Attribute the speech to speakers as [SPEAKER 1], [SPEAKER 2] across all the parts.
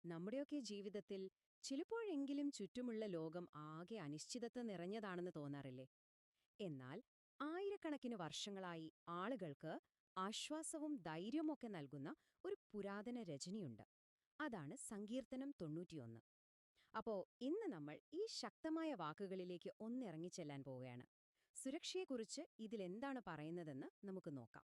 [SPEAKER 1] നമ്മുടെയൊക്കെ ജീവിതത്തിൽ ചിലപ്പോഴെങ്കിലും ചുറ്റുമുള്ള ലോകം ആകെ അനിശ്ചിതത്വം നിറഞ്ഞതാണെന്ന് തോന്നാറില്ലേ? എന്നാൽ ആയിരക്കണക്കിന് വർഷങ്ങളായി ആളുകൾക്ക് ആശ്വാസവും ധൈര്യമൊക്കെ നൽകുന്ന ഒരു പുരാതന രചനയുണ്ട്. അതാണ് സങ്കീർത്തനം 91. അപ്പോ ഇന്ന് നമ്മൾ ഈ ശക്തമായ വാക്കുകളിലേക്ക് ഒന്നിറങ്ങിച്ചെല്ലാൻ പോവുകയാണ്. സുരക്ഷയെക്കുറിച്ച് ഇതിലെന്താണ് പറയുന്നതെന്ന് നമുക്ക് നോക്കാം.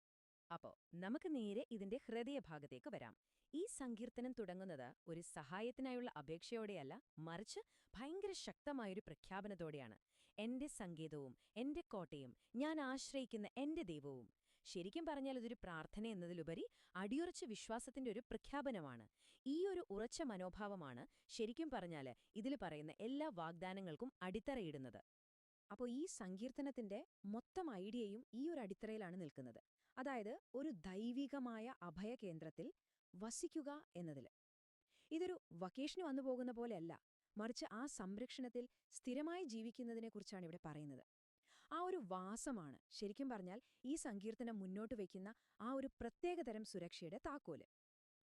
[SPEAKER 2] അപ്പോ നമുക്ക് നേരെ ഇതിന്റെ ഹൃദയഭാഗത്തേക്ക് വരാം. ഈ സങ്കീർത്തനം തുടങ്ങുന്നത് ഒരു സഹായത്തിനായുള്ള അപേക്ഷയോടെയല്ല, മറിച്ച് ഭയങ്കര ശക്തമായൊരു പ്രഖ്യാപനത്തോടെയാണ്. എന്റെ സങ്കേതവും എന്റെ കോട്ടയും ഞാൻ ആശ്രയിക്കുന്ന എന്റെ ദൈവവും. ശരിക്കും പറഞ്ഞാൽ ഇതൊരു പ്രാർത്ഥന എന്നതിലുപരി അടിയുറച്ച വിശ്വാസത്തിന്റെ ഒരു പ്രഖ്യാപനമാണ്. ഈ ഒരു ഉറച്ച മനോഭാവമാണ് ശരിക്കും പറഞ്ഞാൽ ഇതിൽ പറയുന്ന എല്ലാ വാഗ്ദാനങ്ങൾക്കും അടിത്തറയിടുന്നത്.
[SPEAKER 1] അപ്പോൾ ഈ സങ്കീർത്തനത്തിന്റെ മൊത്തം ഐഡിയയും ഈ ഒരു അടിത്തറയിലാണ് നിൽക്കുന്നത്. അതായത് ഒരു ദൈവികമായ അഭയകേന്ദ്രത്തിൽ വസിക്കുക എന്നതിൽ. ഇതൊരു വക്കേഷന് വന്നു പോകുന്ന പോലെയല്ല, മറിച്ച് ആ സംരക്ഷണത്തിൽ സ്ഥിരമായി ജീവിക്കുന്നതിനെക്കുറിച്ചാണ് ഇവിടെ പറയുന്നത്. ആ ഒരു വാസമാണ് ശരിക്കും പറഞ്ഞാൽ ഈ സങ്കീർത്തനം മുന്നോട്ട് വയ്ക്കുന്ന ആ ഒരു പ്രത്യേകതരം സുരക്ഷയുടെ താക്കോല്.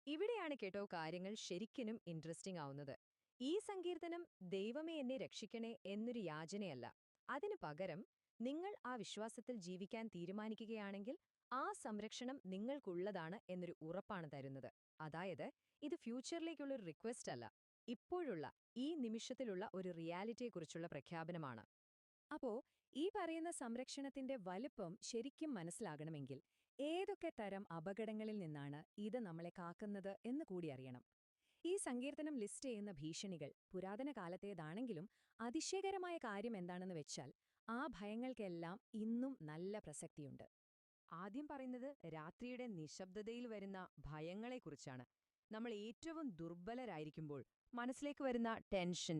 [SPEAKER 2] ഇവിടെയാണ് കേട്ടോ കാര്യങ്ങൾ ശരിക്കിനും ഇൻട്രസ്റ്റിംഗ് ആവുന്നത്. ഈ സങ്കീർത്തനം ദൈവമേ എന്നെ രക്ഷിക്കണേ എന്നൊരു യാചനയല്ല. അതിനു പകരം നിങ്ങൾ ആ വിശ്വാസത്തിൽ ജീവിക്കാൻ തീരുമാനിക്കുകയാണെങ്കിൽ ആ സംരക്ഷണം നിങ്ങൾക്കുള്ളതാണ് എന്നൊരു ഉറപ്പാണ് തരുന്നത്. അതായത് ഇത് ഫ്യൂച്ചറിലേക്കുള്ളൊരു റിക്വസ്റ്റ് അല്ല, ഇപ്പോഴുള്ള ഈ നിമിഷത്തിലുള്ള ഒരു റിയാലിറ്റിയെക്കുറിച്ചുള്ള പ്രഖ്യാപനമാണ്. അപ്പോ ഈ പറയുന്ന സംരക്ഷണത്തിന്റെ വലുപ്പം ശരിക്കും മനസ്സിലാകണമെങ്കിൽ ഏതൊക്കെ തരം അപകടങ്ങളിൽ നിന്നാണ് ഇത് നമ്മളെ കാക്കുന്നത് എന്ന് കൂടി അറിയണം. ഈ സങ്കീർത്തനം ലിസ്റ്റ് ചെയ്യുന്ന ഭീഷണികൾ പുരാതന കാലത്തേതാണെങ്കിലും അതിശയകരമായ കാര്യം എന്താണെന്ന് വെച്ചാൽ ആ ഭയങ്ങൾക്കെല്ലാം ഇന്നും നല്ല പ്രസക്തിയുണ്ട്. ആദ്യം പറയുന്നത് രാത്രിയുടെ നിശബ്ദതയിൽ വരുന്ന ഭയങ്ങളെക്കുറിച്ചാണ്. നമ്മൾ ഏറ്റവും ദുർബലരായിരിക്കുമ്പോൾ മനസ്സിലേക്ക് വരുന്ന ടെൻഷൻ,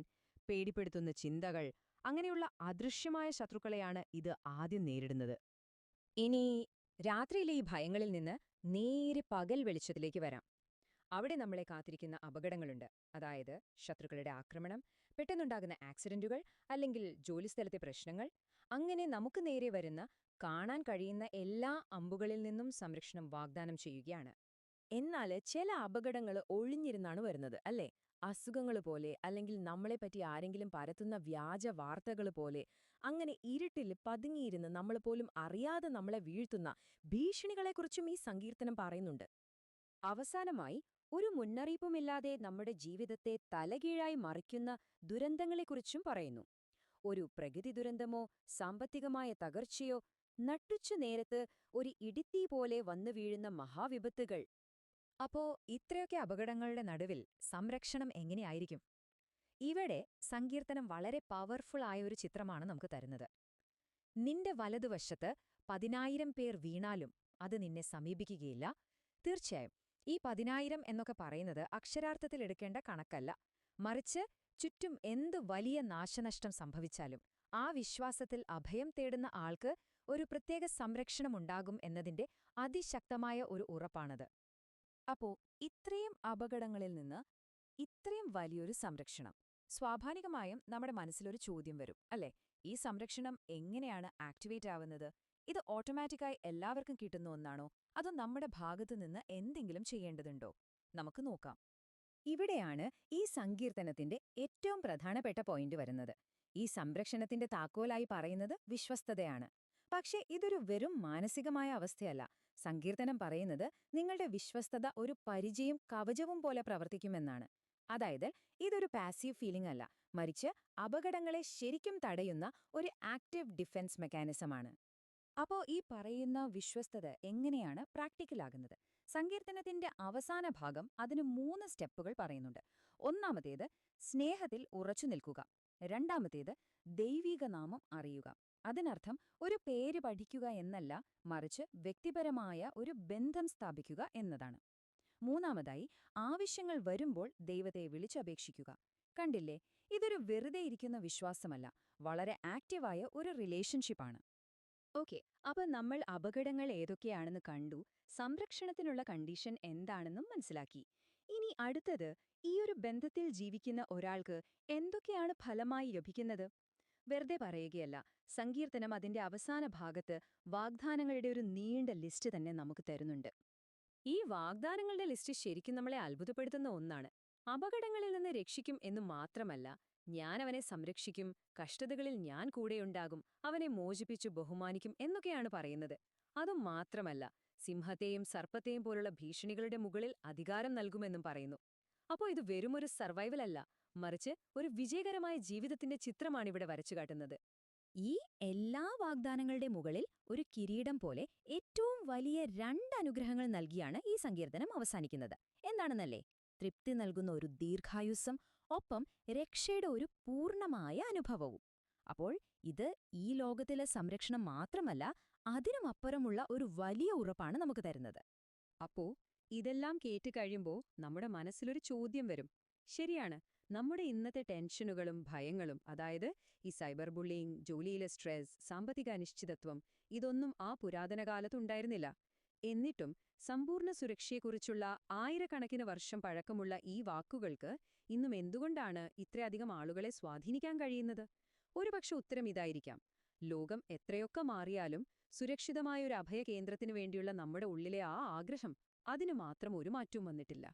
[SPEAKER 2] പേടിപ്പെടുത്തുന്ന ചിന്തകൾ, അങ്ങനെയുള്ള അദൃശ്യമായ ശത്രുക്കളെയാണ് ഇത് ആദ്യം നേരിടുന്നത്.
[SPEAKER 1] ഇനി രാത്രിയിലെ ഈ ഭയങ്ങളിൽ നിന്ന് നേരെ പകൽ വെളിച്ചത്തിലേക്ക് വരാം. അവിടെ നമ്മളെ കാത്തിരിക്കുന്ന അപകടങ്ങളുണ്ട്. അതായത് ശത്രുക്കളുടെ ആക്രമണം, പെട്ടെന്നുണ്ടാകുന്ന ആക്സിഡന്റുകൾ, അല്ലെങ്കിൽ ജോലിസ്ഥലത്തെ പ്രശ്നങ്ങൾ. അങ്ങനെ നമുക്ക് നേരെ വരുന്ന കാണാൻ കഴിയുന്ന എല്ലാ അമ്പുകളിൽ നിന്നും സംരക്ഷണം വാഗ്ദാനം ചെയ്യുകയാണ്. എന്നാൽ ചില അപകടങ്ങൾ ഒളിഞ്ഞിരുന്നാണ് വരുന്നത്, അല്ലേ? അസുഖങ്ങൾ പോലെ, അല്ലെങ്കിൽ നമ്മളെപ്പറ്റി ആരെങ്കിലും പരത്തുന്ന വ്യാജ വാർത്തകൾ പോലെ, അങ്ങനെ ഇരുട്ടിൽ പതുങ്ങിയിരുന്ന് നമ്മളെപ്പോലും അറിയാതെ നമ്മളെ വീഴ്ത്തുന്ന ഭീഷണികളെക്കുറിച്ചും ഈ സങ്കീർത്തനം പറയുന്നുണ്ട്. അവസാനമായി ഒരു മുന്നറിയിപ്പുമില്ലാതെ നമ്മുടെ ജീവിതത്തെ തലകീഴായി മറിക്കുന്ന ദുരന്തങ്ങളെക്കുറിച്ചും പറയുന്നു. ഒരു പ്രകൃതി ദുരന്തമോ സാമ്പത്തികമായ തകർച്ചയോ, നട്ടുച്ചു നേരത്ത് ഒരു ഇടിത്തീ പോലെ വന്നു വീഴുന്ന മഹാവിപത്തുകൾ.
[SPEAKER 2] അപ്പോ ഇത്രയൊക്കെ അപകടങ്ങളുടെ നടുവിൽ സംരക്ഷണം എങ്ങനെയായിരിക്കും? ഇവിടെ സങ്കീർത്തനം വളരെ പവർഫുൾ ആയ ഒരു ചിത്രമാണ് നമുക്ക് തരുന്നത്. നിന്റെ വലതുവശത്ത് 10,000 പേർ വീണാലും അത് നിന്നെ സമീപിക്കുകയില്ല. തീർച്ചയായും ഈ 10,000 എന്നൊക്കെ പറയുന്നത് അക്ഷരാർത്ഥത്തിൽ എടുക്കേണ്ട കണക്കല്ല, മറിച്ച് ചുറ്റും എന്ത് വലിയ നാശനഷ്ടം സംഭവിച്ചാലും ആ വിശ്വാസത്തിൽ അഭയം തേടുന്ന ആൾക്ക് ഒരു പ്രത്യേക സംരക്ഷണമുണ്ടാകും എന്നതിന്റെ അതിശക്തമായ ഒരു ഉറപ്പാണത്. അപ്പോ ഇത്രയും അപകടങ്ങളിൽ നിന്ന് ഇത്രയും വലിയൊരു സംരക്ഷണം, സ്വാഭാവികമായും നമ്മുടെ മനസ്സിലൊരു ചോദ്യം വരും, അല്ലേ? ഈ സംരക്ഷണം എങ്ങനെയാണ് ആക്ടിവേറ്റ് ആവുന്നത്? ഇത് ഓട്ടോമാറ്റിക്കായി എല്ലാവർക്കും കിട്ടുന്ന ഒന്നാണോ, അതോ നമ്മുടെ ഭാഗത്തുനിന്ന് എന്തെങ്കിലും ചെയ്യേണ്ടതുണ്ടോ? നമുക്ക് നോക്കാം.
[SPEAKER 1] ഇവിടെയാണ് ഈ സങ്കീർത്തനത്തിന്റെ ഏറ്റവും പ്രധാനപ്പെട്ട പോയിന്റ് വരുന്നത്. ഈ സംരക്ഷണത്തിന്റെ താക്കോലായി പറയുന്നത് വിശ്വസ്തതയാണ്. പക്ഷേ ഇതൊരു വെറും മാനസികമായ അവസ്ഥയല്ല. സങ്കീർത്തനം പറയുന്നത് നിങ്ങളുടെ വിശ്വസ്തത ഒരു പരിചയം കവചവും പോലെ പ്രവർത്തിക്കുമെന്നാണ്. അതായത് ഇതൊരു പാസീവ് ഫീലിംഗ് അല്ല, മറിച്ച് അപകടങ്ങളെ ശരിക്കും തടയുന്ന ഒരു ആക്റ്റീവ് ഡിഫൻസ് മെക്കാനിസമാണ്. അപ്പോ ഈ പറയുന്ന വിശ്വസ്തത എങ്ങനെയാണ് പ്രാക്ടിക്കലാകുന്നത്? സങ്കീർത്തനത്തിന്റെ അവസാന ഭാഗം അതിന് 3 സ്റ്റെപ്പുകൾ പറയുന്നുണ്ട്. ഒന്നാമത്തേത് സ്നേഹത്തിൽ ഉറച്ചു നിൽക്കുക. രണ്ടാമത്തേത് ദൈവീക നാമം അറിയുക. അതിനർത്ഥം ഒരു പേര് പഠിക്കുക എന്നല്ല, മറിച്ച് വ്യക്തിപരമായ ഒരു ബന്ധം സ്ഥാപിക്കുക എന്നതാണ്. മൂന്നാമതായി ആവശ്യങ്ങൾ വരുമ്പോൾ ദൈവത്തെ വിളിച്ചപേക്ഷിക്കുക. കണ്ടില്ലേ, ഇതൊരു വെറുതെ ഇരിക്കുന്ന വിശ്വാസമല്ല, വളരെ ആക്റ്റീവായ ഒരു റിലേഷൻഷിപ്പാണ്. ഓക്കെ, അപ്പൊ നമ്മൾ അപകടങ്ങൾ ഏതൊക്കെയാണെന്ന് കണ്ടു, സംരക്ഷണത്തിനുള്ള കണ്ടീഷൻ എന്താണെന്നും മനസ്സിലാക്കി. ഇനി അടുത്തത്, ഈ ഒരു ബന്ധത്തിൽ ജീവിക്കുന്ന ഒരാൾക്ക് എന്തൊക്കെയാണ് ഫലമായി ലഭിക്കുന്നത്? വെറുതെ പറയുകയല്ല, സങ്കീർത്തനം അതിന്റെ അവസാന ഭാഗത്ത് വാഗ്ദാനങ്ങളുടെ ഒരു നീണ്ട ലിസ്റ്റ് തന്നെ നമുക്ക് തരുന്നുണ്ട്. ഈ വാഗ്ദാനങ്ങളുടെ ലിസ്റ്റ് ശരിക്കും നമ്മളെ അത്ഭുതപ്പെടുത്തുന്ന ഒന്നാണ്.
[SPEAKER 2] അപകടങ്ങളിൽ നിന്ന് രക്ഷിക്കും എന്നു മാത്രമല്ല, ഞാൻ അവനെ സംരക്ഷിക്കും, കഷ്ടതകളിൽ ഞാൻ കൂടെയുണ്ടാകും, അവനെ മോചിപ്പിച്ചു ബഹുമാനിക്കും എന്നൊക്കെയാണ് പറയുന്നത്. അതും മാത്രമല്ല, സിംഹത്തെയും സർപ്പത്തെയും പോലുള്ള ഭീഷണികളുടെ മുകളിൽ അധികാരം നൽകുമെന്നും പറയുന്നു. അപ്പോ ഇത് വെറുമൊരു സർവൈവൽ അല്ല, മറിച്ച് ഒരു വിജയകരമായ ജീവിതത്തിന്റെ ചിത്രമാണിവിടെ വരച്ചുകാട്ടുന്നത്.
[SPEAKER 1] ഈ എല്ലാ വാഗ്ദാനങ്ങളുടെ മുകളിൽ ഒരു കിരീടം പോലെ ഏറ്റവും വലിയ രണ്ട് അനുഗ്രഹങ്ങൾ നൽകിയാണ് ഈ സങ്കീർത്തനം അവസാനിക്കുന്നത്. എന്താണെന്നല്ലേ? തൃപ്തി നൽകുന്ന ഒരു ദീർഘായുസ്സം, ഒപ്പം രക്ഷയുടെ ഒരു പൂർണ്ണമായ അനുഭവവും. അപ്പോൾ ഇത് ഈ ലോകത്തിലെ സംരക്ഷണം മാത്രമല്ല, അതിനുമപ്പുറമുള്ള ഒരു വലിയ ഉറപ്പാണ് നമുക്ക് തരുന്നത്.
[SPEAKER 2] അപ്പോ ഇതെല്ലാം കേട്ട് കഴിയുമ്പോ നമ്മുടെ മനസ്സിലൊരു ചോദ്യം വരും. ശരിയാണ്, നമ്മുടെ ഇന്നത്തെ ടെൻഷനുകളും ഭയങ്ങളും, അതായത് ഈ സൈബർ ബുള്ളിയിങ്, ജോലിയിലെ സ്ട്രെസ്, സാമ്പത്തിക അനിശ്ചിതത്വം, ഇതൊന്നും ആ പുരാതന കാലത്തുണ്ടായിരുന്നില്ല. എന്നിട്ടും സമ്പൂർണ്ണ സുരക്ഷയെക്കുറിച്ചുള്ള ആയിരക്കണക്കിന് വർഷം പഴക്കമുള്ള ഈ വാക്കുകൾക്ക് ഇന്നും എന്തുകൊണ്ടാണ് ഇത്രയധികം ആളുകളെ സ്വാധീനിക്കാൻ കഴിയുന്നത്? ഒരുപക്ഷെ ഉത്തരം ഇതായിരിക്കാം: ലോകം എത്രയൊക്കെ മാറിയാലും സുരക്ഷിതമായ ഒരു അഭയകേന്ദ്രത്തിനു വേണ്ടിയുള്ള നമ്മുടെ ഉള്ളിലെ ആ ആഗ്രഹം, അതിനു മാത്രം ഒരു മാറ്റവും വന്നിട്ടില്ല.